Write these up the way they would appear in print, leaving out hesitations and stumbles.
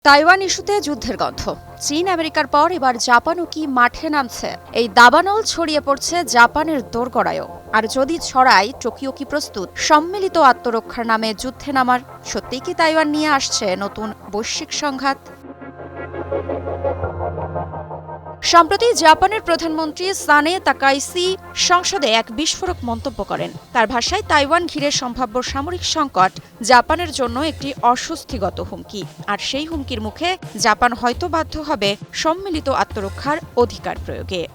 Taiwan ইস্যুতে যুদ্ধের গন্ধ। চীন আমেরিকার পর এবার জাপানও কি মাঠে নামছে? এই দাবানল ছড়িয়ে পড়ছে জাপানের দোরগড়ায়ও। আর যদি ছড়ায়, টোকিও কি প্রস্তুত সম্মিলিত আত্মরক্ষার নামে যুদ্ধে নামার? সত্যিই কি তাইওয়ান নিয়ে আসছে নতুন বৈশ্বিক সংঘাত? সম্প্রতি জাপানের প্রধানমন্ত্রী সানে তাকাইসি সংসদে এক বিস্ফোরক মন্তব্য করেন। তার ভাষায়, তাইওয়ান ঘিরে সম্ভাব্য সামরিক সংকট জাপানের জন্য একটি অস্বস্তিগত হুমকি, আর সেই হুমকির মুখে জাপান হয়তো বাধ্য হবে সম্মিলিত আত্মরক্ষার অধিকার প্রয়োগে।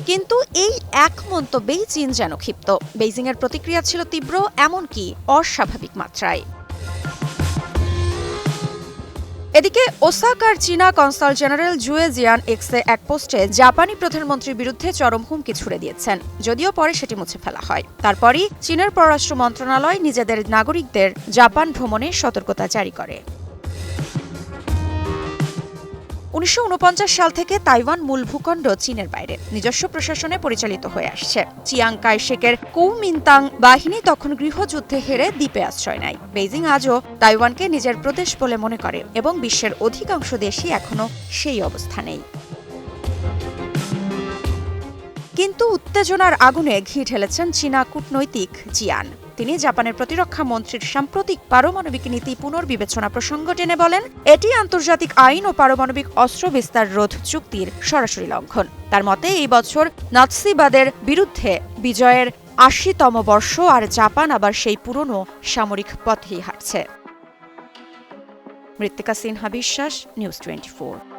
কিন্তু এই এক মন্তব্যেই চীন যেন ক্ষিপ্ত। বেইজিংয়ের প্রতিক্রিয়া ছিল তীব্র, এমনকি অস্বাভাবিক মাত্রায়। এদিকে ওসাকার চীনা কনসাল জেনারেল জুয়ে জিয়ান এক্সে এক পোস্টে জাপানি প্রধানমন্ত্রীর বিরুদ্ধে চরম হুমকি ছুড়ে দিয়েছেন, যদিও পরে সেটি মুছে ফেলা হয়। তারপরই চীনের পররাষ্ট্র মন্ত্রণালয় নিজেদের নাগরিকদের জাপান ভ্রমণে সতর্কতা জারি করে। ১৯৪৯ সাল থেকে তাইওয়ান মূল ভূখণ্ড চীনের বাইরে নিজস্ব প্রশাসনে পরিচালিত হয়ে আসছে। চিয়াং কাই-শেকের কুওমিন্তাং বাহিনী তখন গৃহযুদ্ধে হেরে দ্বীপে আশ্রয় নেয়। বেইজিং আজও তাইওয়ানকে নিজের প্রদেশ বলে মনে করে এবং বিশ্বের অধিকাংশ দেশই এখনো সেই অবস্থানেই। কিন্তু উত্তেজনার আগুনে ঘি ঢেলেছেন চীনা কূটনৈতিক জিয়ান। তিনি জাপানের প্রতিরক্ষা মন্ত্রীর সাম্প্রতিক পারমাণবিক নীতি পুনর্বিবেচনা প্রসঙ্গ টেনে বলেন, এটি আন্তর্জাতিক আইন ও পারমাণবিক অস্ত্র বিস্তার রোধ চুক্তির সরাসরি লঙ্ঘন। তার মতে, এই বছর নাৎসিবাদের বিরুদ্ধে বিজয়ের ৮০তম বর্ষ, আর জাপান আবার সেই পুরনো সামরিক পথেই হাঁটছে। মৃত্তিকা সিনহা বিশ্বাস, নিউজ 24।